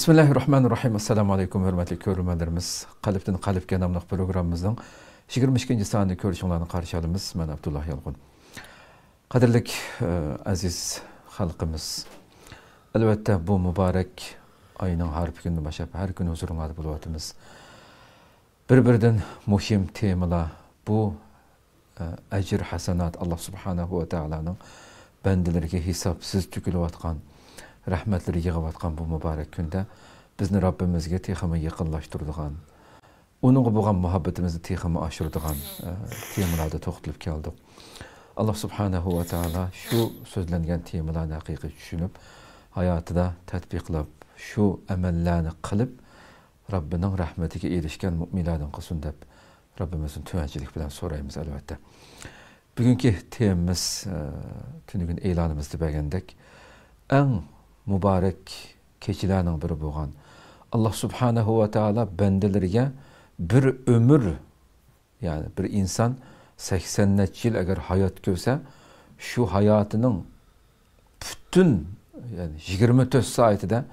Bismillahirrahmanirrahim. Assalamu alaykum hörmətli görürmənlərimiz. Qalibdən qalibə namlıq proqramımızın 22-ci sanını görüşünlərini qarşı alımız. Mən Abdullah Yalğun. Qadirlik əziz xalqımız. Əlbəttə bu mübarək ayının harfi gününü başlayıb hər gün huzurunuzda buluyatımız. Bir-birdən mühim temalar bu əcr hasanat Allah subhanahu wa ta'ala'nın bəndələrə hesabsız tükülüb atqan rahmetleri yığıvatqan bu mübarek günde bizni Rabbimizge teximi yakınlaştırdıgan, onun buğan muhabbetimizi teximi aşırdıgan temalarda toxtulub keldik. Allah subhanahu wa ta'ala şu sözlengen temalarını haqiqi düşünüp, hayatıda tatbiqlab, şu əməllərini qılıb, Rabbinin rahmetiga erişken müminlerden qılsın deb, Rabbimizin tüvəncilik bilen sorayımız elbette. Bugünkü temamız, tünügün elanımızda bəgəndək, en mübarek keçilərinin biri bolğan Allah subhanahu wa ta'ala bendelerine bir ömür, yani bir insan 80 yıl eğer hayat görse, şu hayatının bütün yani 24 saatinde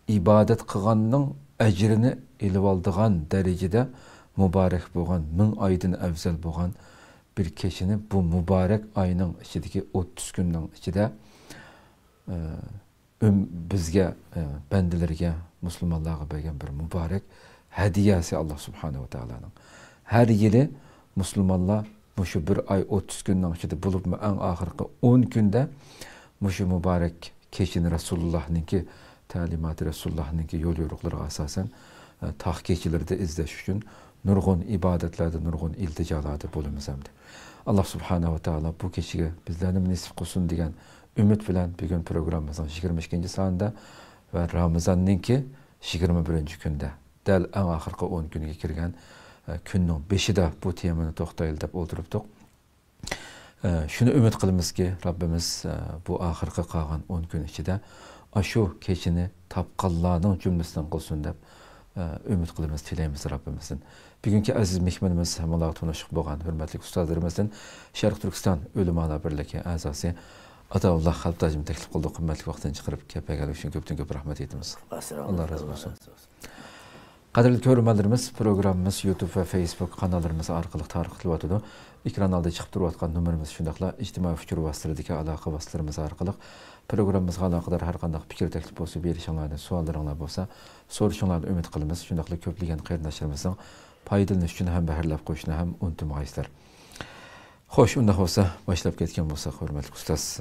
ibadet kılganının ecrini elib aldığan derecede mübarek bolğan, 1000 aydan evvel bolğan bir keçini bu mübarek ayının içindeki 30 günün içinde bizge, bendelerge, Müslümanlığa bergen bir mübarek hediyesi Allah subhanahu wa ta'ala'nın. Her yili Müslümanlar şu bir ay 30 günden içinde bulup en ahırkı 10 günde şu mübarek keçini Resulullah'nınki talimatı Resulullah'nınki yol yorukları asasen tahkikçilerde izleş için nurgun ibadetlerde, nurgun ilticalarda bulunmazamdı. Allah subhanahu wa ta'ala bu keçiye bizlerin nisip kusun diyen ümit bilen bir gün programımızın 22. sanında ve Ramazan'ınki 21. günde del en ahırkı 10 günü girgen günün 5'i de bu temanı toxtayıl dep oturuptuk. Şunu ümit kılımız ki Rabbimiz bu ahırkı kalan 10 gün içinde aşu keçini tapqallarının cümlesinden kılsın dep ümit kılımız tileyimiz Rabbimizin. Bugünkü aziz mehmanımız hem Allah'a tanışık boğan hürmetli ustalarımızın Şarkı Türkistan Ölümana Birliği azası Ataullah Xalqtacım teklif qıldı, qımmatli vaxtdan çıxırıb kəpəgəlik üçün köpdən rahmet etimiz. Allah razı olsun. Qadirli görürmənlərimiz, programımız YouTube ve Facebook kanallarımız arqılıq tarixli vatıdı. Ekran aldı çıxıb duruyatqan nömrimiz şundaqla ictimai fikir vasıtırıdaki alaqı vasıtlarımız arqılıq. Programımızға alaqadar hər qandaq fikir təklif olsa, berişanlardan, suallarınlar olsa, soruşunlardan ümid qılımız. Şundaqla köplügən qeyrindaşlarımızın paydılınız üçün həm bəhərləb qoşuna, həm unutmayızlar. Hoş, unda olsa başlap ketken bolsa hörmetli ustaz,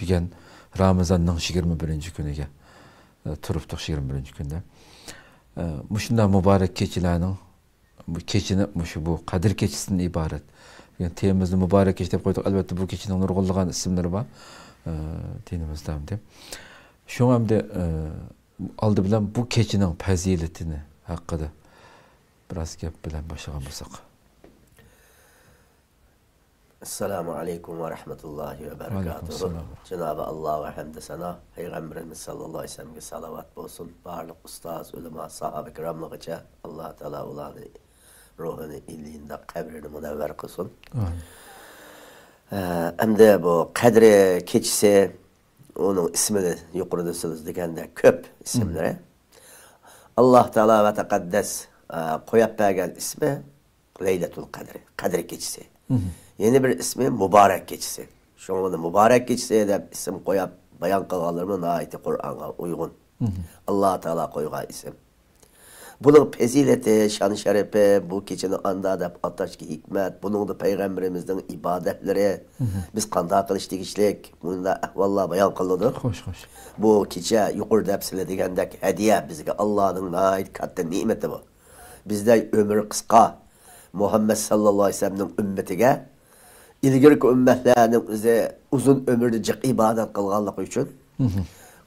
bugün Ramazan'ın 21. günüge turuptuk 21. günde. Muşunda mübarek keçilerinin bu keçini bu Kadir keçisinden ibaret. Yani temizli mübarek keçi dep koyduk. Elbette bu keçinin nurgulluğun isimleri var. Dinimizde hem de. Şu hem de aldı bilen bu keçinin faziletini hakkında biraz gep bilen başlayalım. Esselamu Aleyküm ve Rahmetullahi ve Berekatuhu. Cenab-ı Allah'a hamd sana, Peygamberimiz sallallahu aleyhi ve sellem'e salavat olsun. Barlık ustaz, ulema, sahabe-i kiramlıqıca Allah Teala ulanı ruhunu illiğinde kabrini münevver kılsın. Hem de bu Kadri keçisi, onun ismini yukarıda söylediğinde köp isimleri. Allah Teala ve Tekaddes koyup bergen ismi Leyletul Kadri, Kadri keçisi. Yeni bir ismi mübarek keçisi. Şu anda mübarek keçisiye de isim koyup bayan kılganlarımın ayeti Kur'an'a uygun. Allah Teala koyuğa isim. Bunun fezileti, şan-ı şerefi, bu keçinin anda da ataşki hikmet, bunun da Peygamberimizin ibadetleri, biz kanda kılıç dikişlik, bunun da ahvallah bayan kılıyorduk. Hoş hoş. Bu keçe yukarıda hepsine digendek hediye bizge Allah'ın ait katte nimeti bu. Bizde ömür kıska, Muhammed sallallahu aleyhi ve sellem'in ümmetige, ilgirki ümmetlerinin uzun ömürde cık ibadet kılganlık için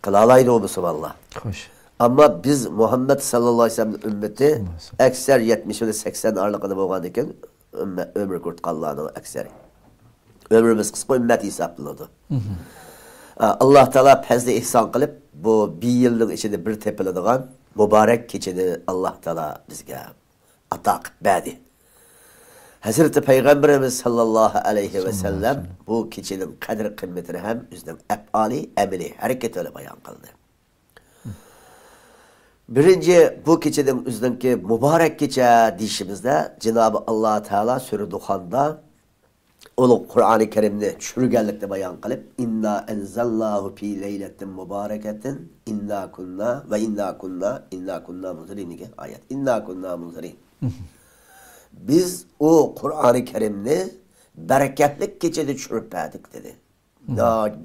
kılalaydı o bu valla. Ama biz Muhammed sallallahu aleyhi ve sellem'in ümmeti ekser 70 ile 80 arlıkında boğan iken ömür kurt kallanın ekseri. Ömrümüz kısa ümmet hesaplıydı. Allah Teala fazla ihsan kılıp bu bir yılın içinde bir tepelediğin mübarek keçini Allah Teala bizge atak verdi. Hazreti Peygamberimiz sallallahu aleyhi ve sellem bu keçinin kadir kıymetini hem üzden efali, emeli, hareket öyle bayan kıldı. Birinci bu keçeden üzdenki mübarek keçe deyişimizde Cenab-ı Allah Teala Sure Duhan'da onu Kur'an-ı Kerim'de çürügenlikte bayan kılıp inna enzellahu fi leyletin mübareketin inna kunna munzirin ayet. İnna kunna munzirin. Biz o Kur'an-ı Kerim'ni bereketlik keçede çürüp verdik dedi.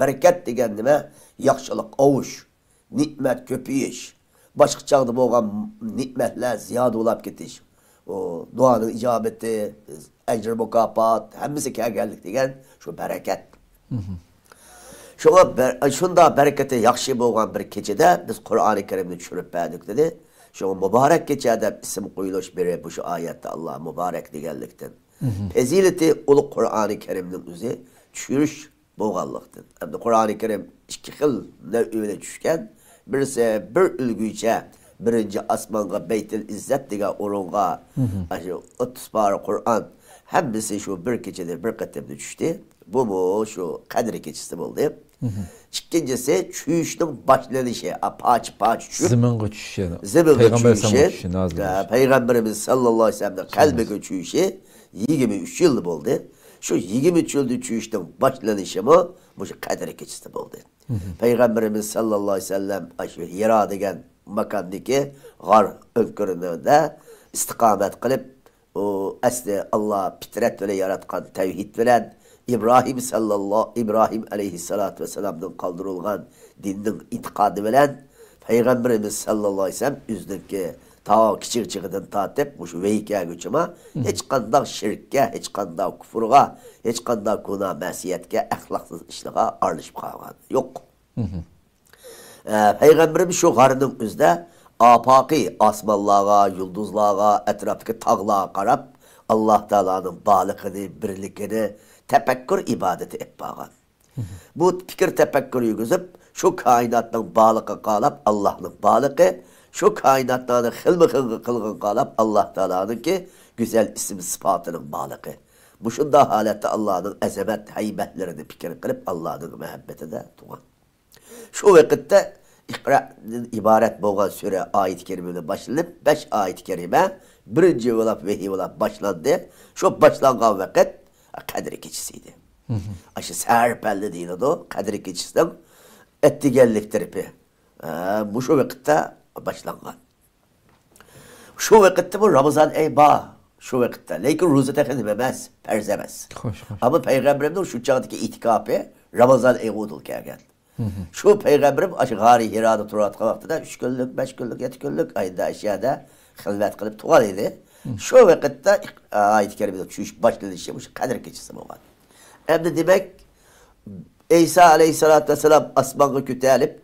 Bereket degen nime? Yaxşılık, avuş, nimet köpüyüş. Başka çağda boğan nimetler ziyade olap getiş. O duanın icabeti, ecr mukafat, hemmisi geldik degen şu bereket. Şunda bereketi yaxşı boğan bir keçede biz Kur'an-ı Kerim'ni çürüp verdik dedi. Şu mübarek keçede isim koyuluş biri bu şu ayette Allah mübarek degenlikten. Fezileti ulu Kur'an-ı Kerim'nin üzeri çürüş boğallıktın. Hem de Kur'an-ı Kerim iki xil nev'üne düşken birisi bir ülgüyce birinci asmanga Beyt-i İzzet degen orunga 30 parı Kur'an hemmisi şu bir keçede bir katemde düştü. Bu mu şu Kadir keçisi oldu. İkincisi çüşünün başlanışı, paç çüşü. Zımınga çüşü. Peygamber Peygamberimiz sallallahu aleyhi ve sellem'den kalbe çüşü 23 yıl oldu. Şu 23 yıl çüşünün başlanışı mı bu şu Kadir keçisi oldu. Peygamberimiz sallallahu aleyhi ve sellem Hira degen makandaki gar önköründe istikamet kılıp o asli Allah fitret ile yaratkan tevhid bilen İbrahim aleyhissalatu vesselam'dan kaldırılgan dinin itikadı bilen Peygamberimiz sallallahu aleyhi ve sellem üzdeki ta kiçik çıkıdan tatip bu şu veyke güçüme hiç kandak şirkke, hiç kandak kufurga, hiç kandak günah mesiyetke, ahlaksız işliğe arlaşıp kalgan. Yok. Peygamberimiz şu garının üzde apaki asmallığa, yıldızlığa, etrafındaki tağlığa karab Allah Teala'nın balıkını, birlikini tefekkür ibadeti et bağın. Bu fikir tefekkürü yüzüp şu kainatın balığı kalap Allah'ın balığı, şu kainatlarını hılmı kılgın kalap Allah Teala'nın ki güzel isim sıfatının balığı. Bu şunda halette Allah'ın ezemet, heybetlerini fikir kılıp Allah'ın muhabbeti de tuğan. Şu vakitte İkra'nın ibaret boğan süre ayet-i kerimine başlanıp 5 ayet-i kerime birinci olap vehiy olap başlandı. Şu başlangan vakit Kadir keçisiydi. Aşı serpelli değil o Kadir keçisinden ettigelliktir. Bu şu vakitte başlangan. Şu vakitte bu Ramazan eyba. Şu vakitte. Lakin ruzu tekini memez, perzemez. Ama Peygamberimden şu çağdaki itikafı Ramazan eyyudul kergen. Şu Peygamberim aşı gari Hira'da turatqa vaxtida 3 günlük, 5 günlük, 7 günlük ayda aşağıda xilvat qilib tuğal idi. Şu vakitte ayet-i kerimede çüş başlanışı bu Kadir keçisi bolgan. Endi demek İsa aleyhissalatu vesselam asmanğa kötälip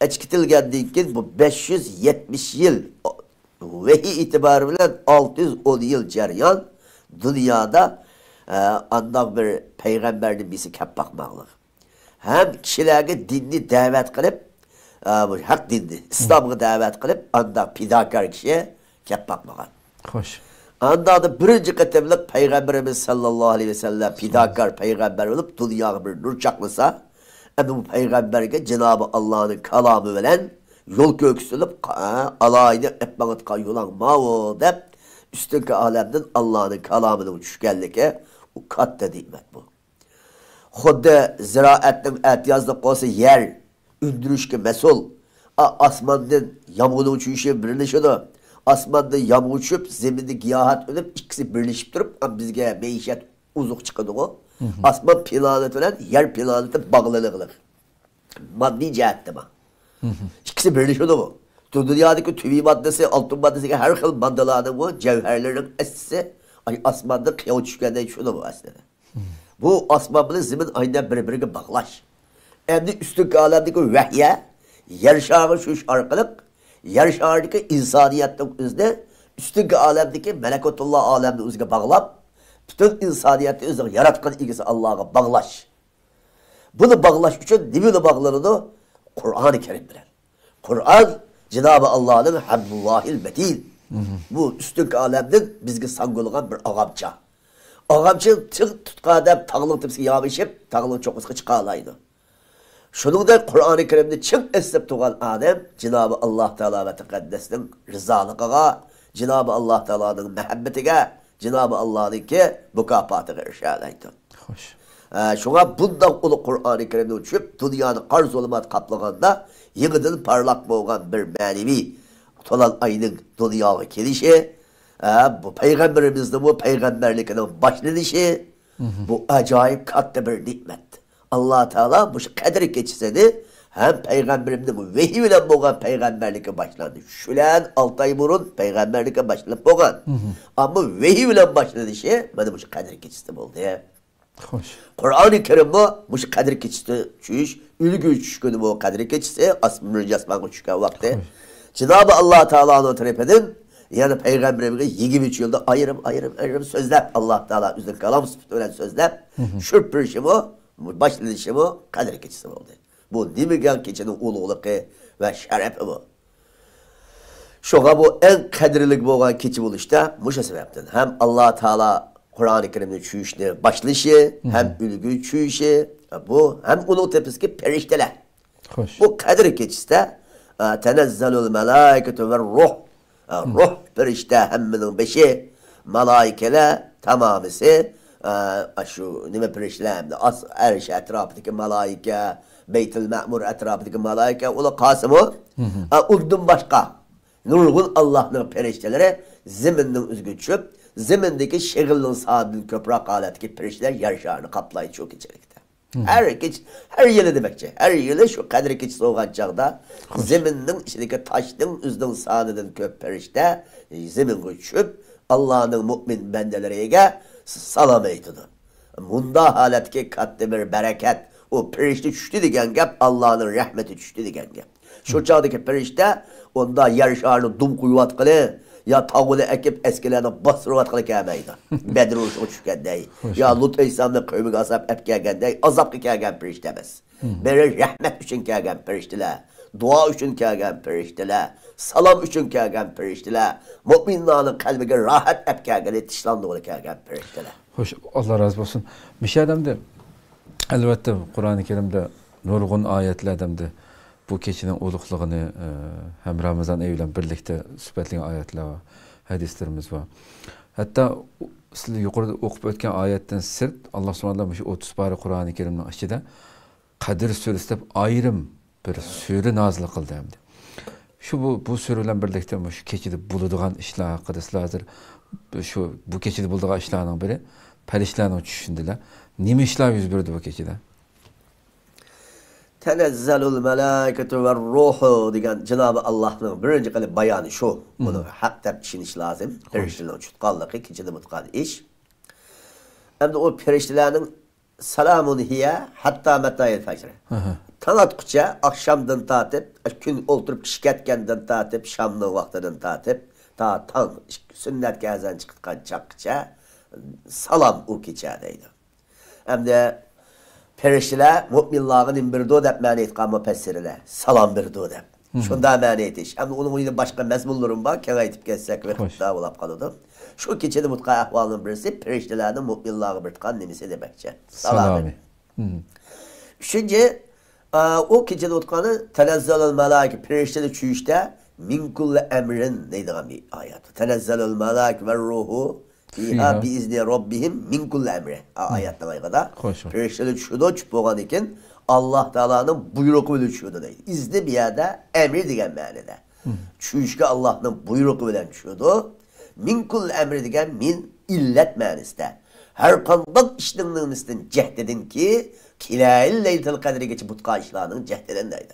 eçkitilgandan keyin bu 570 yıl vehiy itibarı bilen 610 yıl jaryan dünyada andak bir peygambernin birisi kep bakmaqlıq. Hem kişilerge dinni davet kılıp, hak dinni, İslam'ı davet kılıp, anda pidakar kişiye kep bakmagan. Hoş. Anda da birinci katemlik Peygamberimiz sallallahu aleyhi ve sellem pidakar peygamber olup dünyaya bir nur çaklasa, bu peygamberge Cenab-ı Allah'ın kalamı veren yol köksülüp alayını etmeğit kayulan mavo deyip üstünkü alemden Allah'ın kalamını uçuşkenlike o kat nimet bu. Xuddi ziraatning ehtiyojli olsa yer ündürüşke mesul. Asmandan yağmurun uçuşu birleşiyor. Asmandan yağmur uçup zeminde giyahat ölüp ikisi birleşip durup bizge meişet uzuk çıkıdı o. Asman planeti olan yer planeti bağlılığı. Maddi cihette mi? İkisi birleşiyor bu. Dünyadaki tüvi maddesi, altın maddesi her xil maddelerinin bu cevherlerin esisi asmanda kıyav düşkenden şunu bu aslında. Bu asmabını zemin aynen birbirine bağlaş. Endi üstünkü alemdeki vehye, yer şarı şuş arkalık, yer şarıdaki insaniyetlik üzne, üstünkü alemdeki melekutullah alemini üzge bağlap, bütün insaniyeti üzge yaratkan ilgisi Allah'a bağlaş. Bunu bağlaş için nimine bağlanır? Kur'an-ı Kerim bilen. Kur'an, Cenab-ı Allah'ın Hamdullahil Metin. Bu üstünkü alemden bizge sangılgan bir ağamça. Ağamçı tutqadab tağlıq tipsi yamışıp, tağlıq çok ısqı çıqalaydı. Şuningdek Qur'oni Karimni chin eslab turgan odam Janobi Alloh taolo va taqaddasning rizoligiga, Janobi Alloh taoloning muhabbatiga, Janobi Allohningki mukofotiga erishalaydi. Xo'sh. Şuna bundan ulu Qur'oni Karimni tushib, dunyoni qor zulmat qaplaganda yangidan parlaq bo'lgan bir ma'naviy to'lan ayning dunyoga kelishi, bu payg'ambarimizning bu payg'ambarligining boshlanishi, bu ajoyib katta bir ne'mat. Allah Teala bu qadr kechasini hem peygamberimizning vahiy bilan bo'lgan payg'ambarligi boshlandi. Shulan 6 oy burun payg'ambarlikka boshlanib bo'lgan. Ammo vahiy bilan boshlanishi mana bu qadr kechasida bo'ldi. Xo'sh. Qur'oni Karimda bu qadr kechasida tushish, ulgu tushish kuni bu qadr kechasi osmonga tushgan vaqti. Janobi Alloh taoloning tarafidan yani peygamberimizga 23 yılda ayrım sözler Allah Teala üzerine kalam sıfatı bilen sözler şürpürüşü bu başlanışı bu kadir keçisi oldu. Bu demegan keçinin ululuğu ve şerefi bu. Şoğa bu en kadirlik bo'lgan keçi buluşta bu sebepten hem Allah Teala Kur'an-ı Kerim'de çüyüşüne başlışı hem ülgü çüyüşü bu hem ulu tepesindeki perişteler. Xo'sh. Bu kadir keçisi de tenezzelul melaiketu ve ruh. Ruh perişte hemminin beşi, malaikeler tamamısı, şu nime periştelerinde, Erş etrafındaki malaike, Beytül Me'mur etrafındaki malaike, ola kasımı, uldun başka, nurgun Allah'ın perişteleri, ziminin üzgün çöp, zimindeki şehirlinin saadının köprak aletki perişteler yarışarını kaplayı çok içerikte. Her yılı demekçe. Her yılı şu kadri keçisi olan çağda zeminin içindeki taşın üzdün sağlıdın köp perişte zemin uçup Allah'ın mümin bendelerine salam eytidir. Bunda haletki katlı bir bereket o perişte düştü diyen gep Allah'ın rahmeti düştü diyen gep. Şu çağdaki perişte onda yarışarını dum kuyuvat kılı ya tağını ekip eskilerini bastırıvat kılı kâmeydi. Bedir uçuşken değil. Ya Lut Aleyhisselam'da köyümü azap hep gelgen değil. Azap ki gelgen periştemez. Beri rahmet için gelgen periştiler. Dua için gelgen periştiler. Salam için gelgen periştiler. Müminlerin kalbine rahat hep gelgen yetişlandı onu gelgen periştiler. Hoş, Allah razı olsun. Mişadamda elbette Kur'an-ı Kerim'de nurgun ayetlerinde bu keçinin uluqluğunu hem Ramazan ayıyla birlikte sübetliğin ayetler var, hadislerimiz var. Hatta siz yukarıda okup ötken ayetten sırt Allah subhanahu şu 30 bari Kur'an-ı Kerim'in içinde Kadir Suresi deb ayrım bir sure nazil kıldı hem de. Şu bu sureyle birlikte şu keçide bulduğun işler hakkında sizler şu bu keçide bulduğun işlerden biri perişlerin uçuşundalar. Nime işler yüz berdi bu keçide? Tenezzelul melaiketu ve ruhu diyen Cenab-ı Allah'ın birinci kalı bayanı şu. Bunu hak dep işiniş lazım. Periştelerin çutkallığı, ikinci mutkalı iş. Hem de o periştelerin salamun hiye hatta metayel fecre. Tanattıkça akşamdan tatip, gün oturup şirketkenden tatip, şamlı vaktinden tatip, ta tan sünnet gezen çıktıkan çakça salam o keçədeydi. Hem de periştiler müminlerin bir do dep mani etkan müfessirler. Salam bir do dep. Şunda mani etiş. Hem de onun yine başka mezmunlarım var. Kere etip geçsek ve daha olap kalıdım. Şu keçede mutka ahvalının birisi periştilerin müminlerin bir tıkan nemisi demekçe. Salami. Üçüncü o keçede mutkanı tenezzelul melaike perişteli çüyüşte min kulli emrin neydi bir ayet. Tenezzelul melaike ve ruhu fiha biizni rabbihim min kulli emri. Ayetten aygada. Perişteli çüyüde çüp boğan iken Allah Teala'nın buyruğu bilen çüyüde değil. İzni bir yerde emri diyen manada. Çüyüşke Allah'ın buyruğu bilen çüyüde. Min kulli emri diyen min illet maniste. Her kandak işleminin üstün cehdedin ki Kilail Leyletul Kadri geçip butka işlerinin cehdelindeydi.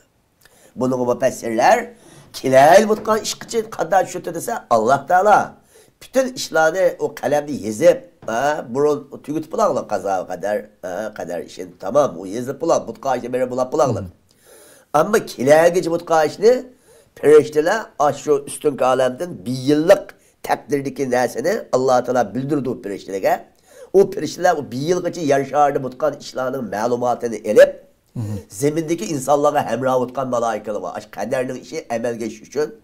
Bunu müfessirler Kilail butka işkıcı kadar şöyle dese Allah Teala bütün işlerini o kalemde yazıp burun tügüt bulakla kaza kadar işin tamam o yazıp bulak butka işe beri bulaklar. Ama Kilail geçip butka işini perişteler aşağı üstün alemden bir yıllık takdirdeki nesini Allah Teala bildirdi o periştelere. O perişteler o bir yıl geçi yarışardı mutkan işlerinin malumatını elip zemindeki insanlara hemrah mutkan malaikeleri var. Kaderinin işi emel geçiş için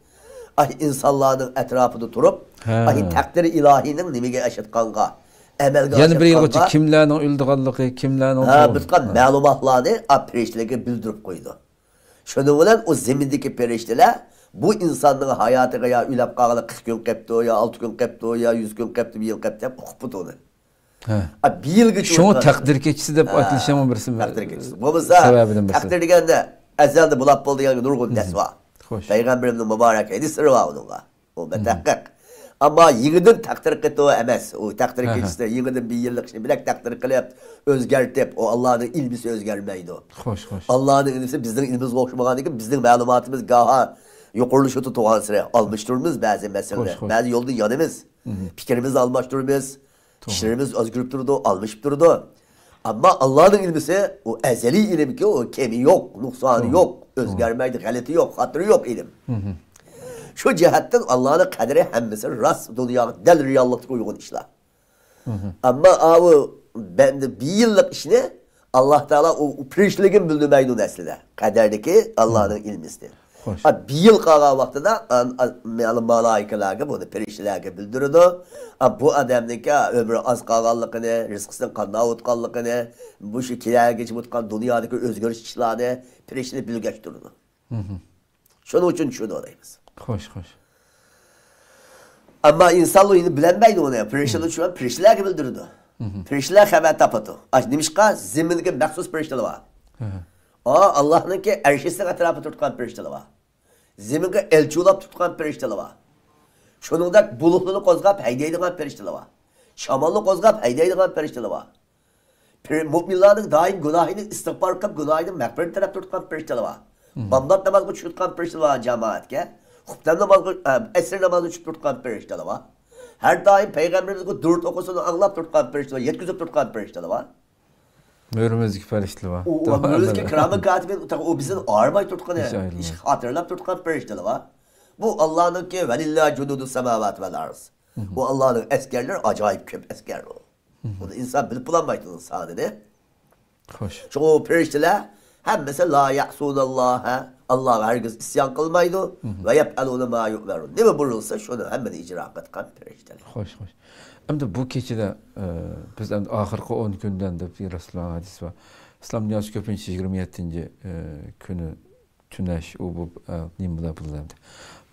insanların etrafında durup takdir ilahinin nimige eşit kanka amalga Yani bir yılgacha oshirganlar kimlarning o'ldiganligi, kimlarning bitgan ma'lumotlarni perishtalarga bildirib qo'ydi. Shuning bilan o zimindagi perishtalar bu insonning hayotiga ya ulab qolgani 40 kun qolibdi, ya 6 kun qolibdi, ya 100 kun qolibdi, bir yil qolibdi deb o'qib o'tdi. Bir yilgacha Şunu takdir keçisi deb aytilishimi birisi. Takdir keçisi. Bo'lmasa takdir deganda azalda bulab bo'ldi degan nurg'un narsa bor. Payg'ambarimning muborak hadisi bor unga. O mutahaqqaq. Ammo yigitin takdir qildi emas. O takdir keçisi yigitin bir yillik ishni bilak takdir qilib, o'zgartib, o Allohning ilmisi o'zgarmaydi. Xo'sh, xo'sh. Allohning ilmisi bizning ilmimizga o'xshamaganligi, bizning ma'lumotimiz goha yuqurilishi to'g'an sira almashtiramiz ba'zi masalalar. Ba'zi yo'lda yonimiz. Fikrimizni almashtiramiz. İşlerimiz özgürlük durdu, almışıp durdu. Ama Allah'ın ilmisi o ezeli ilim ki o kemi yok, nuksanı yok, özgermeydi, galeti yok, hatırı yok ilim. Şu cihetten Allah'ın kaderi hemmesi rast dünya del reallıkta uygun işler. Ama abi ben de bir yıllık işini Allah Teala o pirişliğin bildirmeydi neslide. Kaderdeki Allah'ın ilmisi. Bir yıl kalan vaxtida malaikalarga bunu periştelerge bildirdi. Bu adamdaki ömrü az kalganlıkını, rızkısının qanday o'tganligini, bu şu kelarga geçip o'tgan dunyodagi o'zgarish ishlarni perişteler bilgachtirdi. Shuning uchun shuni deymiz. Xo'sh, xo'sh. Ammo insonlar endi bilmaydi uni. Perişteler uchun periştelerge bildirdi. Perişteler xabar topadi. Nimishqa ziminga maxsus perişteler bor. Allah'nınki erşesinin etrafı tutkan perişteler var. Zeminge elçulap tutkan perişteler var. Şununda bulutlunu kozgap heydeydiğen perişteler var. Şamanlı kozgap heydeydiğen perişteler var. Müminlerin daim günahını istiğfar kılıp günahını mağfiret taraf tutkan perişteler var. Bamdat namazı tutkan perişteler var cemaatke. Huptan namazı, esir namazı tutkan perişteler var. Her daim peygamberimizin dört okusunu anlap tutkan perişteler var. Yetkizip tutkan perişteler var. Mörümüzdeki perişteler var. O mörümüzdeki kramı katibin o bizim ağırmay tutkan iş hatırlap tutkan perişteler var. Bu Allah'ın ki velillah cunudu semavat vel arz. Bu Allah'ın eskerler acayip köp esker o. Bunu insan bilip bulanmaydı sadece. Hoş. Çoğu perişteler hem mesela la ya'sunallaha Allah'a herkes isyan kılmaydı ve yap'aluna ma yu'merun. Ne mi buyurulsa şunu hemen icra etken perişteler. Hoş, hoş. Endi bu kechida biz endi oxirgi 10 kundan deb Rasululloh hadis va Islom dunyosi ko'pincha 27 kuni tunash u bu nimalar bo'ladi.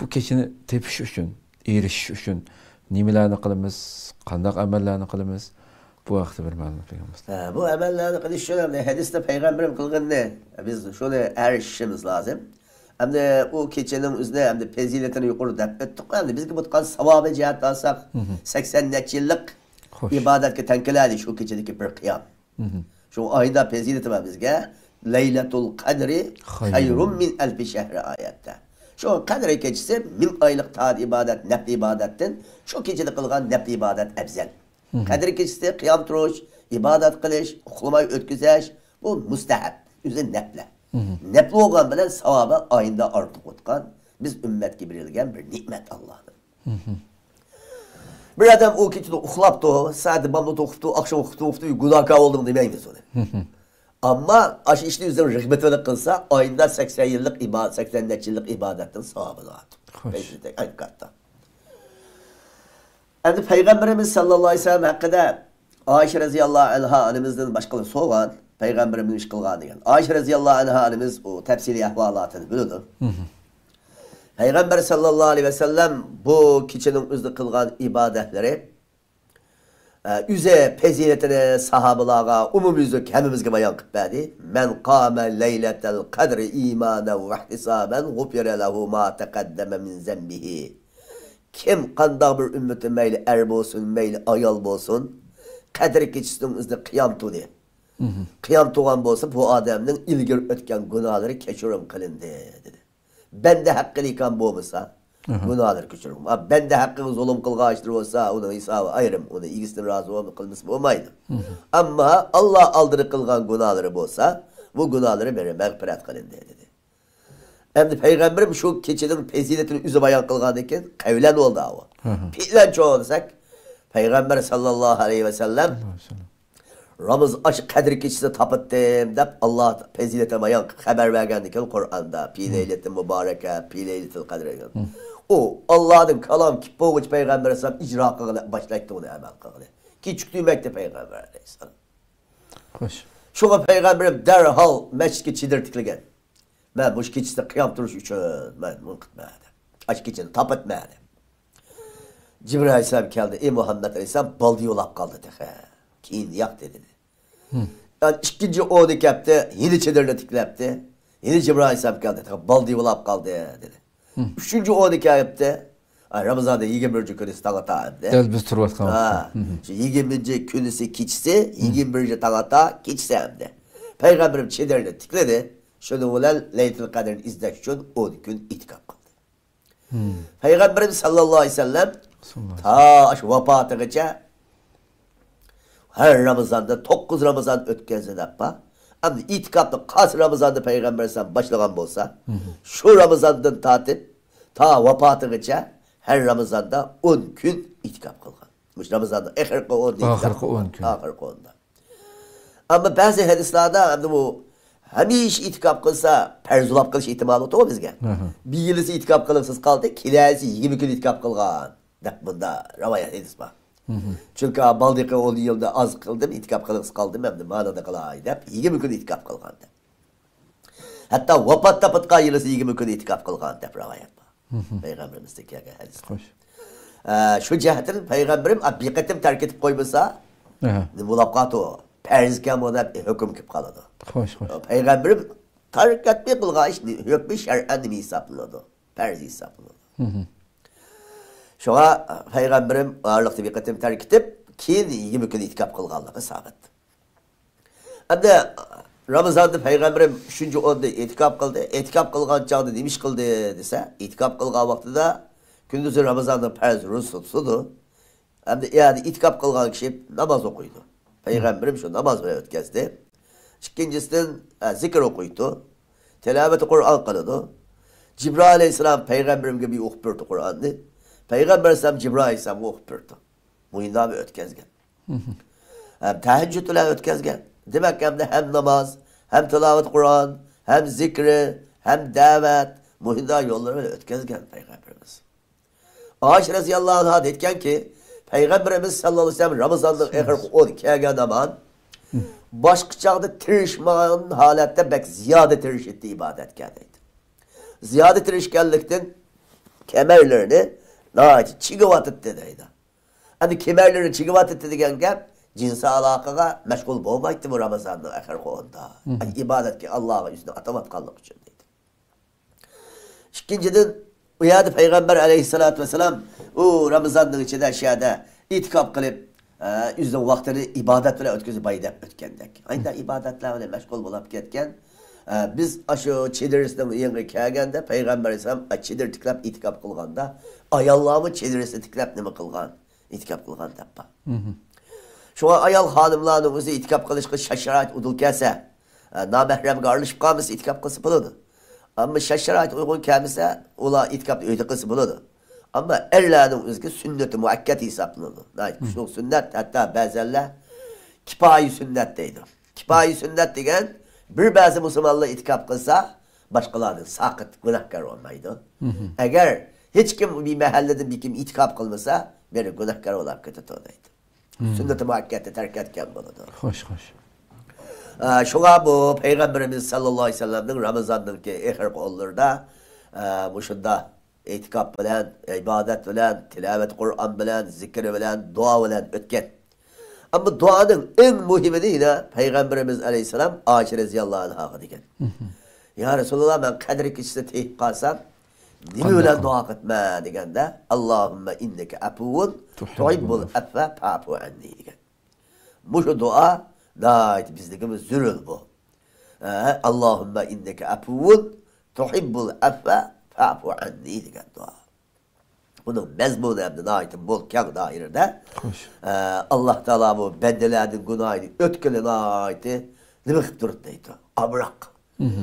Bu kechini tepish uchun, erishish uchun nimalarni qilamiz, qanday amallarni qilamiz? Bu vaqtda bir ma'lumot beramiz. Bu amallarni qilish uchun hadisda payg'ambarim qilganni biz shuni erishishimiz lozim. Hem de o keçenin üzerine hem de peziletini yukarı dep ettik. Hem de bizge butkan savabı cihat alsak 80 yıllık ibadetke tenkeladi şu keçedeki bir kıyam. Şu ayda pezileti var bizge. Leyletul kadri hayrun min elfi şehri ayette. Şu kadri keçisi 1000 aylık taat ibadet, nefli ibadetten şu keçede kılgan nefli ibadet ebzel. Kadri keçisi kıyam turuş, ibadet kılış, uklamayı ötküzeş bu mustahab, üzerine nefle. Nepli olgan bilen savabı ayında artık otkan. Biz ümmet gibi verilgen bir nimet Allah'ın. Bir adam o keçide uxlaptı, sadece bamda okuptu, akşam okuptu, günahkar oldum demeyimiz onu. Ama aşı işte üzerine rıhbetini kılsa ayında 80 yıllık ibadet, 80 yıllık ibadetin savabını aldı. Beşli aynı katta. Yani Peygamberimiz sallallahu aleyhi ve sellem hakkında Ayşe radıyallahu anha annemizden başkaları soğan Peygamberimiz iş kılgan degan. Ayşe radıyallahu anha annemiz o tefsiri ahvalatını bildi. Peygamber sallallahu aleyhi ve sellem bu keçenin özde kılgan ibadetleri üze peziletine sahabalara umumüzlük hemimizge bayan kıbbedi. Men kâme leyletel kadri imanen ve ihtisaben gufire lehu ma teqaddeme min zembihi. Kim kandak bir ümmetin meyli erb olsun, meyli ayal olsun, kadri keçisinin özde kıyam tuğdu. Kıyam tuğan olsa bu adamın ilgir ötken günahları keşirim kılındı dedi. Ben de hakkı ikan bu olmasa günahları keşirim. Ben de hakkını zulüm kılgaçtır olsa onun hesabı ayrım. Onu ilgisinin razı olma kılması olmaydı. Ama Allah aldırı kılgan günahları olsa bu günahları beri mağfiret kılındı dedi. Hem de Peygamberim şu keçinin peziletini üzü bayan kılgan iken kavlen oldu o. Fiilen çoğulsak Peygamber sallallahu aleyhi ve sellem Ramız aşı kadir keçisi tapıttım deyip Allah pezilete bayan haber vergendikken Kur'an'da pi leyletin mübareke, pi leyletin kadir. O Allah'ın kalam ki boğuç Peygamber sallam icra kılığına başlayıktı onu hemen kılığına. Küçük düymekte Peygamber Aleyhisselam. Hoş. Şuna Peygamberim derhal mescidga çidirtikligen. Ben bu keçisinde kıyam duruş için ben bunu kıtmadım. Aç keçini tap etmedim. Cibril Aleyhisselam geldi. Ey Muhammed Aleyhisselam baldı yolap kaldı. Keyin yak dedi. Yani ikinci o dikepti. Yine çedirle tiklepti. Yine Cibril Aleyhisselam geldi. Baldı yolap kaldı dedi. Üçüncü o dikepti. Ramazan'da 21. günüsü tağata dedi. Del biz turbat kalmıştı. 20. günüsü keçisi, 21. tağata keçisi emdi. Peygamberim çedirle tikledi. Şöyle olan Leylatul Kader'in izlemek için 10 gün itikaf kıldı. Peygamberimiz sallallahu aleyhi ve sellem ta şu vafatıgacha her Ramazan'da 9 Ramazan ötkenzdi dappa. Ama itikafda kas Ramazan'da Peygamberimiz başlagan bolsa, şu Ramazan'dan tatip ta vafatıgacha her Ramazan'da 10 gün itikaf kılgan. Muş Ramazan'da ahirki 10 itikaf. Ahirki 10 gün. Ahirki 10'da. Ama bazı hadislerde bu hamish itikaf kılsa perzulap kılış ihtimali otu bizge. Bir yılısı itikaf kılıpsız kaldı, kilesi 20 gün itikaf kılgan. Dep bunda ravayat edis var. Çünkü baldiki 10 yılda az kıldım, itikaf kılıpsız kaldım, hem de manada kılay dep 20 gün itikaf kılgan dep. Hatta vapat tapıtka yılısı 20 gün itikaf kılgan dep ravayat var. Peygamberimizdeki hadis. Hoş. Şu cihetin Peygamberim bir terk etip koymasa, mulaqat o. Perzken buna hüküm kip kaladı. Hoş hoş. Peygamberim terk etmeye kılgan iş hükmü şer'en mi hesapladı. Perzi hesapladı. Şuna Peygamberim ağırlıkta bir katim terk edip keyin 20 gün itikaf kılganlığı sabit. Hem de Ramazan'da Peygamberim 3. onda itikaf kıldı. İtikaf kılgan çağda demiş kıldı dese, itikaf kılgan vaktinde gündüzü Ramazan'da perz tutsudu. Hem de yani itikaf kılgan kişi namaz okuydu. Peygamberim şu namaz böyle ötkazdı. İkincisinden zikir okuydu. Tilavet-i Kur'an kıldı. Cibril Aleyhisselam Peygamberim gibi okupurdu Kur'an'ı. Peygamber Aleyhisselam Cibril Aleyhisselam okupurdu. Muhindamı ötkazgen. Hem teheccüd ile ötkazgen. Demek hem namaz, hem tilavet-i Kur'an, hem zikri, hem davet, muhindam yolları böyle ötkazgen Peygamberimiz. Ayşe radıyallahu anh'a detken ki Peygamberimiz sallallahu aleyhi ve sellem Ramazan'da ehir 12 zaman başka çağda tirişman halette bek ziyade tiriş etti ibadetgâdeydi. Ziyade tirişkenlikten kemerlerini çiğivat etti deydi. Hani kemerlerini çiğivat etti degen gap cinsi alakaga meşgul olmaydı bu Ramazan'da ehir onda. İbadet ki Allah'a yüzüne atamat kalmak için deydi. İkinciden uyardı Peygamber aleyhissalatü vesselam o Ramazan'ın içinde aşağıda itikaf kılıp yüzden vaktini ibadetle ötküzü baydap ötkendek. Aynı ibadetlerle meşgul bulup ketken biz aşı çedirisinden yenge kelgende Peygamber aleyhisselam çedir tiklap itikaf kılganda ayallahımı çedirisi tiklap nime kılgan itikaf kılgan tappa. Şu an ayal hanımlarının özü itikaf kılışkı şaşırat udul kese namehrem garlışıp kalması itikaf kılsı buludu. Ama şaşırat uygun kelmese ola itikaf öyle kılsı buludu. Ama erlerin özgü sünnet-i muakkat hesaplanır. Şu sünnet hatta bazenler kipayi sünnet deydi. Kipayi sünnet degen bir bazı Müslümanlar itikaf kılsa başkalarının sakıt günahkar olmaydı. Eğer hiç kim bir mahallede bir kim itikaf kılmasa bir günahkar olarak kötü olaydı. Sünnet-i muakkatı terk etken buludu. Hoş hoş. Şuna bu Peygamberimiz sallallahu aleyhi ve sellem'nin Ramazan'daki ehir kollarda bu şunda itikaf bilen, ibadet bilen, tilavet Kur'an bilen, zikir bilen, dua bilen ötken. Ama duanın en muhimini yine Peygamberimiz aleyhisselam Ayşe radıyallahu anh'a degen. Ya Resulullah ben kadri kişisine teyip kalsam nimi bilen dua etme degende Allahümme inneke afuvun tuhibbul affe fa'fu anni degen. Bu şu dua dağıt bizdekimiz zürül bu. Allahümme inneke afuvun tuhibbul affe fa'fu anni degen dua. Bunun mezmunu hem de naitin bol kâg dairede Allah Teala bu bendelerinin günahını ötkele naiti nime kıp durut deydi. Abrak.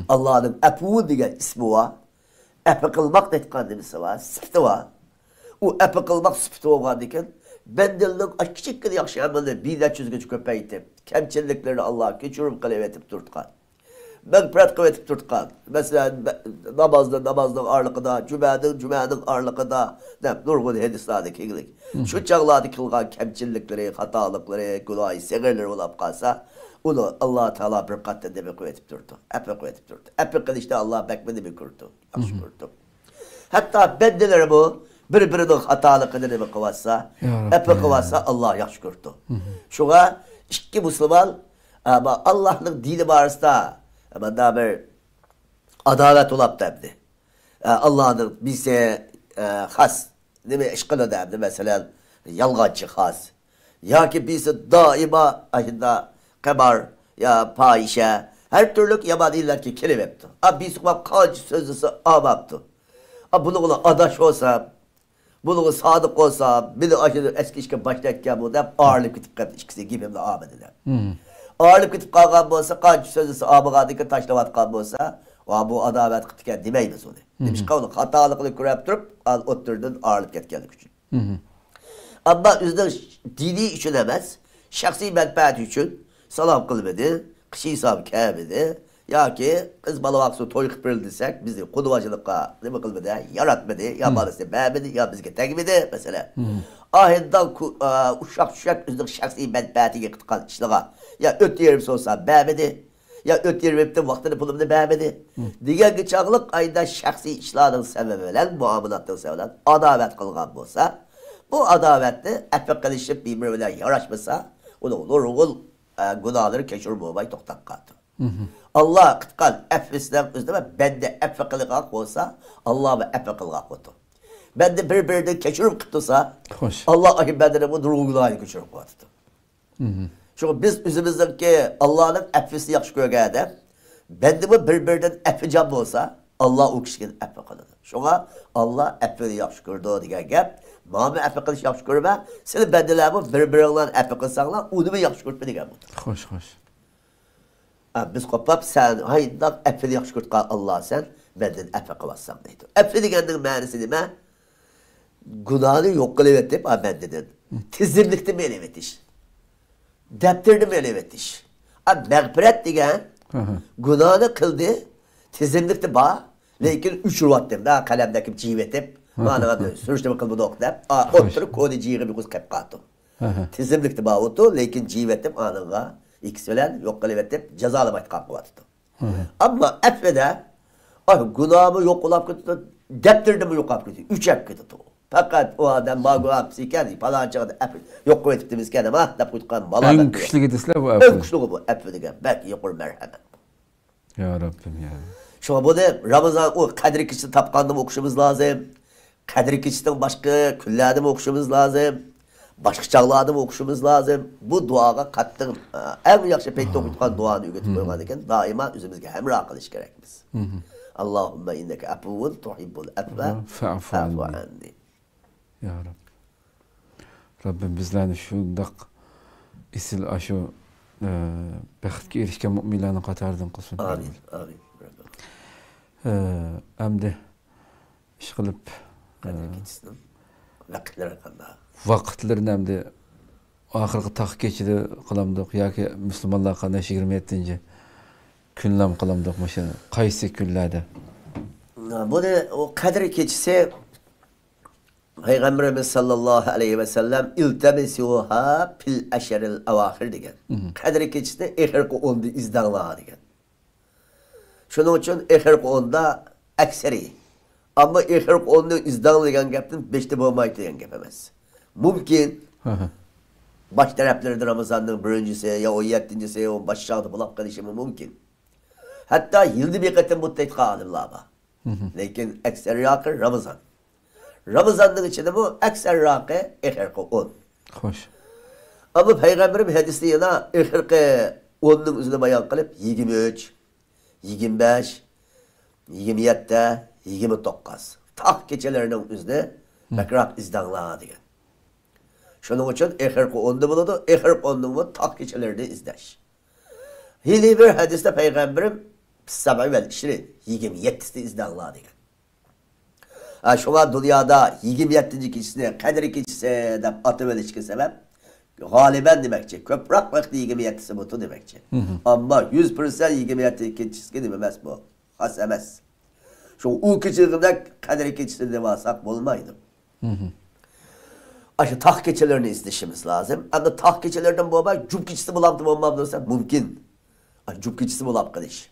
Allah'ın epu degen ismi var. Epe kılmak detkan demesi var. Sıftı var. O epe kılmak sıftı var deken bendelinin küçük kılı yakşı amelini bir de çizgi köpeytip kemçilliklerini Allah'a keçirim kalevetip durtkan. Mağfiret kuvvetip tutkan. Mesela namazın ağırlıkıda, cümenin ağırlıkıda, nurgun hedislerde keglik. Şu çağlarda kılgan kemçillikleri, hatalıkları, günahı, segerleri olup kalsa, onu Allah Teala bir katta demek kuvvetip durdu. Epe kuvvetip durdu. Epe kılışta Allah bekmedi mi kurdu. Yakşı kurdu. Hatta bendeleri bu, birbirinin hatalıkını demek kıvassa, epe kıvassa Allah yakşı kurdu. Şuna iki Müslüman, ama Allah'ın dini varsa, ama daha bir adalet olap demdi. Allah'ın bize has, değil mi, işgal edemdi mesela, yalgancı has. Ya ki bize daima ahında kebar, ya pahişe, her türlü yaman illaki kelime yaptı. Biz kaç sözlüsü ağabaptı. Bununla adaş olsa, bununla sadık olsa, bir de aşırı eski işe başlarken bu da ağırlık gitip kaldı. İkisi gibi de ağabeydiler. Ağırlık gitip kalkan olsa, kaç sözlüsü ağabeydiken taşlavat kalkan olsa, bu adalet gittikken demeyiniz onu. Demiş ki onu hatalıkını kurap durup, oturdun ağırlık etkenlik için. Ama üzerinde dini için emez, şahsi menfaat için salam kılmadı, kişi hesabı kâmedi. Ya ki kız balı vaksı toy kıpırıldıysak bizi kuduvacılıkla ne mi kılmadı, yaratmadı, ya balısını beğenmedi, ya bizge tekmedi mesela. Ahinden uşak üzerinde şahsi menfaati yıktıkan işliğe. Ya öt yerim olsa beğenmedi, ya öt yerim hepten vaktini pulumunu beğenmedi. Diğer geçağılık ayda şahsi işlerin sebebiyle, muamelatın sebebiyle adalet kılgan olsa, bu adavetli efek kılışıp birbirine yaraşmasa, onu nurgul günahları keşir bulmayı toktak kaldı. Allah kıtkan effisinden üzerine bende efek kılgak olsa, Allah ve efek kılgak oldu. Bende birbirine keşirip kıtırsa, Allah ahim bende bu nurgul günahını keşirip oldu. Çünkü biz üzerimizdeki Allah'ın effisi yakış görgende, bende bu birbirinden efficam olsa, Allah o kişinin efek kıldı. Şuna Allah effini yakış gördü diye gel. Mami efe kılış yakış görme, senin bendelerimi birbirinden efe kılsanlar, onu mu yakış görme diye bu. Hoş. Biz kopap sen, hayından efeni yakış görtkan Allah sen, benden efe kılassan deydi. Efe diyenin manisi değil mi? Günahını yok kılıvetip, ben dedin. Tizimlikte mi elevetiş? Deptirdi mi elevetiş? Mağfiret diyen, günahını kıldı, tizimlikte bağ, lakin 3 ruvattim, daha kalemdeki civetip, manada sürüşte kılmadı okudum. Oturup kodi ciğeri bir kuz kep kattım. Tizimlikte bağ otu, lakin civetip anıga, ikisi bilen yok kılıvetip, cezalamaydı kapı battı. Ama effede, günahımı yok olap kötü, deptirdim yok olap kötü, 3 hep kötü. Fakat o adam bağ günah psikerdi, falan çıkardı, yok kılıvetiptimiz kendim, dep kutkan, bala en güçlü gidisler bu effede. En güçlü bu effede, belki yokur merhamet. Ya Rabbim ya. Şu bu da Ramazan o Kadir Kişi'ni tapkanını okuşumuz lazım. Kadir Kişi'den başka küllerde mi okuşumuz lazım? Başka çağlarda mı okuşumuz lazım? Bu duaga kattın. En yakşı peytte okutkan duanı üretip koyman iken daima üzümüzge hemrah kılış gerekmiz. Allahümme inneke afuvun tuhibbul afve fa'fu anni. Ya Rabbi. Rabbim bizlerini şundak isil aşu bəxtki erişken müminlerini qatardan qılsın. Amin. Amin. Əmdi iş qılıb vaqtlarını əmdi ahirgi taq keçidi qılamdıq yoki Müslümanlar qanday 27-ci günlam qılamdıq məşə qaysı günlərdə? Bu da o Kadir keçisi Peygamberimiz sallallahu aleyhi ve sellem iltemisuha fil eşeril avahir degen. Kadir keçisini ehirqi onda izdanlaha degen. Şunun için ehirqi onda ekseri. Ama ehirqi onda izdanlı degen geptin beşte bulmaydı degen gep emez. Mümkün baş taraflarında Ramazan'ın birincisi ya 17'si ya 15 şahı bulap kalışımı mümkün. Hatta yılda bir katın mutlaka kalırlar. Lakin ekseri yakır Ramazan. Ramazan'ın içinde bu ekser rakı ehirqi 10. Hoş. Ama Peygamberim hadisinde yana ehirqi 10'nun üzerine bayan kılıp 23, 25, 27, 29. Tak gecelerinin üzerine bekrak izdanlığa diyen. Şunun için ehirqi 10'da buludu, ehirqi 10'nun bu tak gecelerinde izleş. Hili bir hadiste Peygamberim sabah vel işrin 27'de izdanlığa diyen. Şuna dünyada 27. kişisine, Kadir kişisi de atı velişki sebep Galiben demekçi. Köprak vakti 27'si butu demekçi. Ama 100% 27 ikincisi dememez bu. Has emez. Şu u keçilginde kader ikincisi devasak olmaydı. Aşı tak keçelerini izlişimiz lazım. Ama tak keçelerden bu ama cüp keçisi bulantı olmamdırsa mümkün. Aşı cüp keçisi bulap kılış.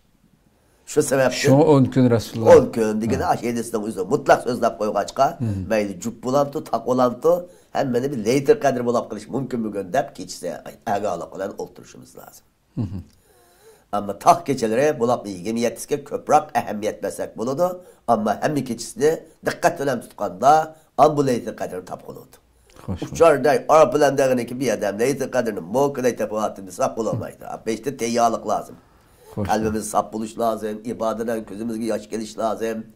Şu sebeple Şu 10 gün Resulullah. 10 gün digine aşedesinden uzun. Mutlak sözlep koygaçka. Meyli cüp bulantı, tak olantı. Hem beni bir leytir kadir bulap kılış mümkün bugün deyip keçise ağalık olan oturuşumuz lazım. Ama tak keçelere bulap yetkiske köprak ehemmiyet besek buludu. Ama hem keçisini dikkat önem tutkanda an bu leytir kadirini tap kılıdı. Uçarday Arap bilen ki bir adam leytir kadirini muğkıday tapu attığını sap bulamaydı. Beşte teyyalık lazım. Kalbimiz sap buluş lazım. İbadeten közümüzge yaş geliş lazım.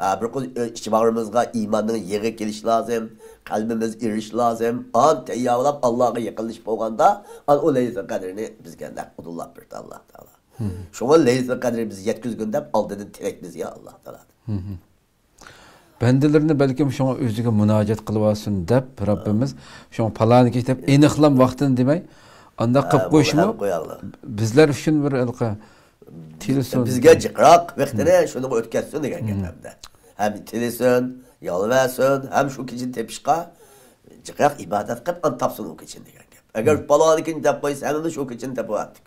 Bir içibarımızga imanın yeri geliş lazım. Kalbimiz iriş lazım. An teyyalap Allah'a yakınış bolganda an o leytir kadirini biz kendik kudullah bir Allah Teala. Şuna leytir kadri biz 700 günde aldığın tilekimiz ya Allah Teala. Bendelerini belki şuna özüge münacat kılıvasın dep Rabbimiz şuna palani kitap eniqlam vaxtını demey anda qıp qo'yishmi bizler üçün bir ilqa telefon bizga jiqroq vaqtini shuni o'tkazsin degan gapda. Hem telefon, yolvasin, hem shu kichin tepishqa jiqroq ibodat qilib an topsin u kichin degan gap. Agar palonikin topmaysa hamma shu kichin topyaptik.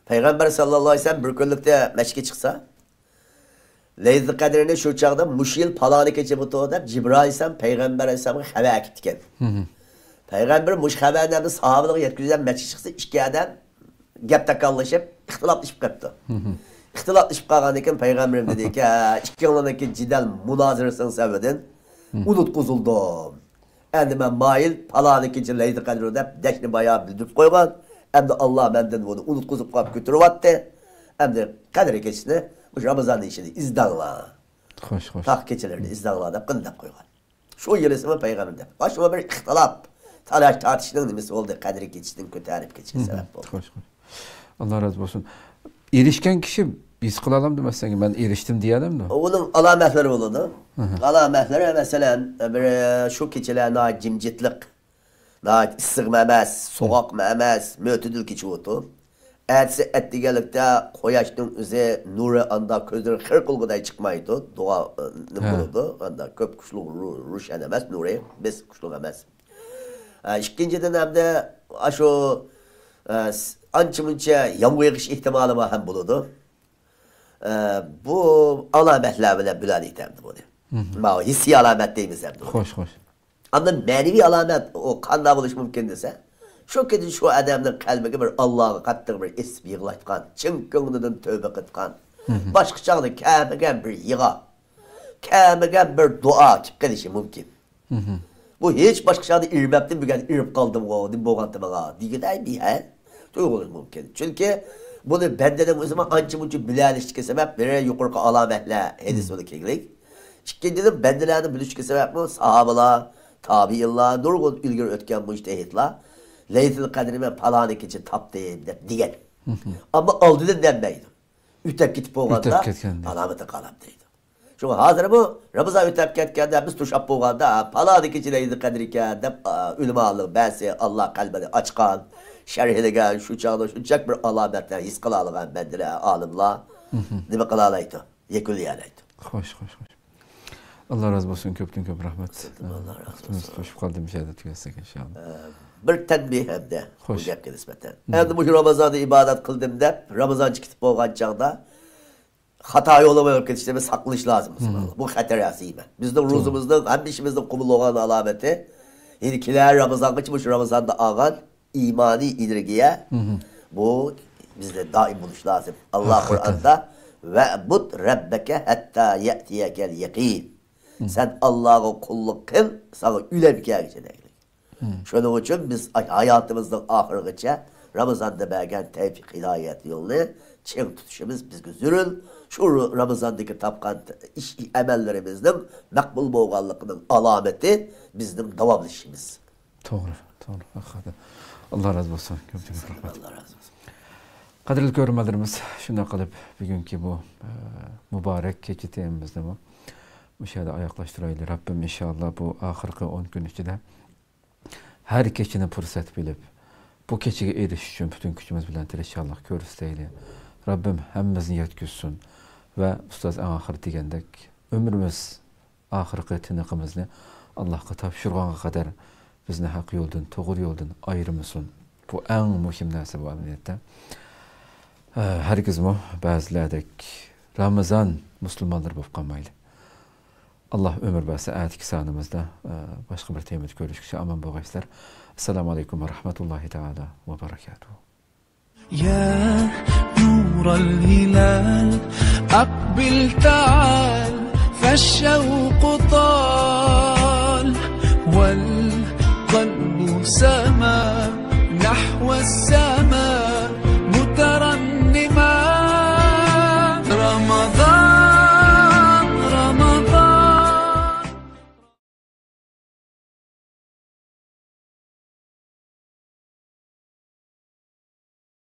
Peygamber sallallahu aleyhi ve sellem bir kunlukta meşke çıksa Leyl-i Kadir'ini şu çağda muşil palani keçe butu deyip Cibrail aleyhisselam Peygamber aleyhisselam'a haber gitken. Peygamber muş haberden de sahabelik yetkizden meşke çıksa iki adam gap takallaşıp ihtilaflaşıp kaptı. İhtilaflaşıp kalganken Peygamberim dedi ki iki onlardaki cidal münazırasını sevdin unutkuzuldum. Endi ben mail palani keçe Leyl-i Kadir deyip deşni bayağı bildirip koygan. Hem de Allah benden bunu unutkuzup kapıp götürüp attı. Hem de kader keçisini bu Ramazan işini izdanla. Hoş hoş. Tak keçilerini izdanla da kındap koygan. Şu yılısımı peygamberden. Başıma bir ihtilaf. Talaş tartışının nimesi oldu. Kader keçisinin kötü keçisi sebep oldu. Hoş hoş. Allah razı olsun. Erişken kişi biz kılalım demezsen ben eriştim diyelim de. Onun alametleri oldu. Alametleri mesela şu keçilerine cimcitlik. Nait ısıgma emas, soğukma emas, mötüdül keçi otu. Ertesi ettigelikte koyaştın üze nuru anda közleri kır kılgıday çıkmaydı. Doğa buludu. Anda köp kuşluk ruşen emas, nuru biz kuşluk emas. İkinciden hem de şu ançı mınça yağmur yağış ihtimali var hem buludu. Bu alametler bile bilen itemdi bunu. Hissi alamet deyimiz hem de. Hoş hoş. Ama manevi alamet o kanda buluş mümkün dese şu ki şu adamın kalbine bir Allah'a kattığı bir ismi yığılatkan, çın gönlünden tövbe kıtkan, başka çağda kâmegen bir yığa, kâmegen bir dua çıkışı mümkün. Bu hiç başka çağda irmeptim bugün irip kaldım o, dim boğantım ağa, diye bir hal, duyulur mümkün. Çünkü bunu bendeden o zaman ançı munçu bilalişçi sebep bir yukarı alametle hedis oldu keglik. İkinciden bendelerden bilişki sebep mi? Sahabeler, tabi'illah, nurgun ilgir ötken bu iştehitler, Leyl-i Kadir'ime palanık için tap diyen. Ama aldıdan denmeydi. Ütep gitip boğanda, alamete kalamdaydı. Çünkü hazır bu, Ramazan ütep ketkende, biz tuşap boğanda, palanık için Leyl-i Kadir'ike, ülmalık, bensi, Allah kalbini açkan, şerhiligen, şu çağda, şu çek bir alametler, his kılalıgan bendire, alimla, nime kılalaydı, yekül yanaydı. Hoş hoş hoş. Allah razı olsun, köpten köp rahmet. Allah razı olsun. Hoşup kaldım bir şeyde tüketsek inşallah. Bir tenbih hem de bu gapga nisbeten. Endi bu Ramazan'da ibadet kıldım dep, Ramazan çıkıp bolgan çağda hata yoluma ölüp ketişlerime saklış lazım. Bu hater yasıyım. Bizden ruzumuzdan, hem işimizden kumul olan alameti, ilkiler Ramazan'a çıkmış Ramazan'da ağan imani idrigiye, bu bizde daim buluş lazım. Allah Kur'an'da ve bud rabbeke hatta ye'tiyekel yakin. Sen Allah'a kulluk kıl, sana üle gelecek. Şunun için biz hayatımızın ahırgıça Ramazan'da belgen tevfik hidayet yolunu çiğ tutuşumuz bizge zürül. Şu Ramazan'daki tapkan iş emellerimizin makbul boğanlıkının alameti bizim devamlı işimiz. Doğru, doğru. Hakikaten. Allah razı olsun. Allah razı olsun. Kadirli görmelerimiz şuna kalıp bugünkü bu mübarek keçiteyimizde bu şeyde ayaklaştıraylı. Rabbim inşallah bu ahırkı 10 gün içinde her keçini fırsat bilip, bu keçiye eriş için bütün gücümüz bilen tirişanlık görüsteyli. Rabbim hemmizin yetküsün ve ustaz ahir degендek ömrümüz ahirki tiniqimizni Allah'a tapşırğanğa kadar bizni haq yoldan, doğru yoldan ayırmasın. Bu en muhim narsa bu ameliyatda. Herkes bazılardek Ramazan Müslümanlar bulup kalmaylı. Allah ömür verse ayet-i sanımızda başka bir temet görüşükçe aman boğayslar. Esselamu Aleyküm ve Rahmetullahi Teala ve Berekatuhu. يا نور الهلال أقبل تعال فالشوق طال والقلب سما نحو السماء